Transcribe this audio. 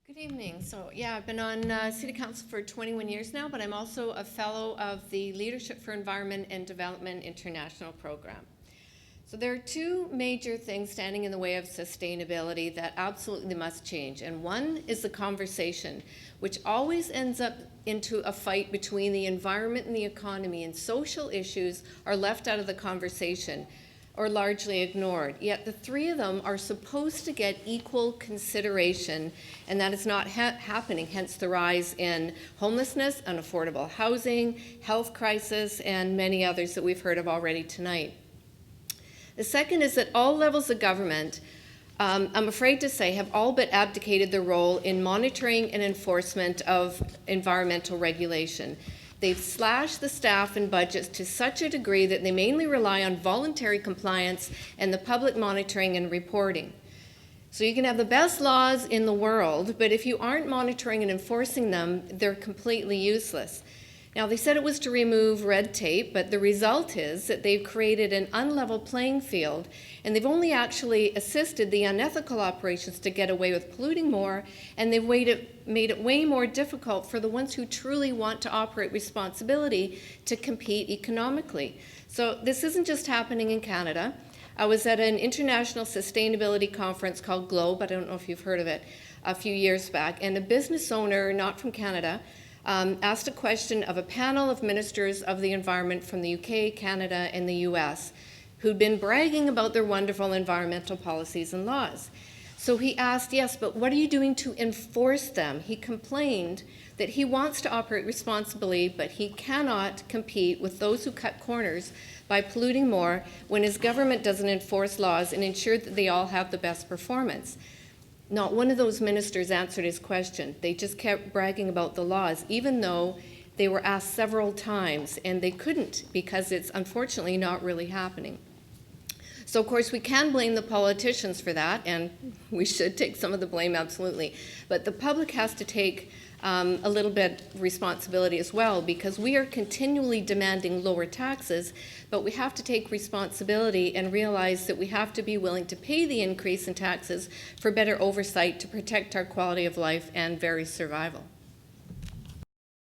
Good evening. So yeah, I've been on City Council for 21 years now, but I'm also a fellow of the Leadership for Environment and Development International Program. So there are two major things standing in the way of sustainability that absolutely must change. And one is the conversation, which always ends up into a fight between the environment and the economy, and social issues are left out of the conversation or largely ignored. Yet the three of them are supposed to get equal consideration, and that is not happening, hence the rise in homelessness, unaffordable housing, health crisis, and many others that we've heard of already tonight. The second is that all levels of government, I'm afraid to say, have all but abdicated their role in monitoring and enforcement of environmental regulation. They've slashed the staff and budgets to such a degree that they mainly rely on voluntary compliance and the public monitoring and reporting. So you can have the best laws in the world, but if you aren't monitoring and enforcing them, they're completely useless. Now, they said it was to remove red tape, but the result is that they've created an unlevel playing field, and they've only actually assisted the unethical operations to get away with polluting more, and they've made it way more difficult for the ones who truly want to operate responsibility to compete economically. So this isn't just happening in Canada. I was at an international sustainability conference called Globe, I don't know if you've heard of it, a few years back, and a business owner, not from Canada, asked a question of a panel of ministers of the environment from the UK, Canada, and the US, who'd been bragging about their wonderful environmental policies and laws. So he asked, yes, but what are you doing to enforce them? He complained that he wants to operate responsibly, but he cannot compete with those who cut corners by polluting more when his government doesn't enforce laws and ensure that they all have the best performance. Not one of those ministers answered his question. They just kept bragging about the laws, even though they were asked several times, and they couldn't because it's unfortunately not really happening. So, of course, we can blame the politicians for that, and we should take some of the blame, absolutely. But the public has to take a little bit responsibility as well, because we are continually demanding lower taxes, but we have to take responsibility and realize that we have to be willing to pay the increase in taxes for better oversight to protect our quality of life and very survival.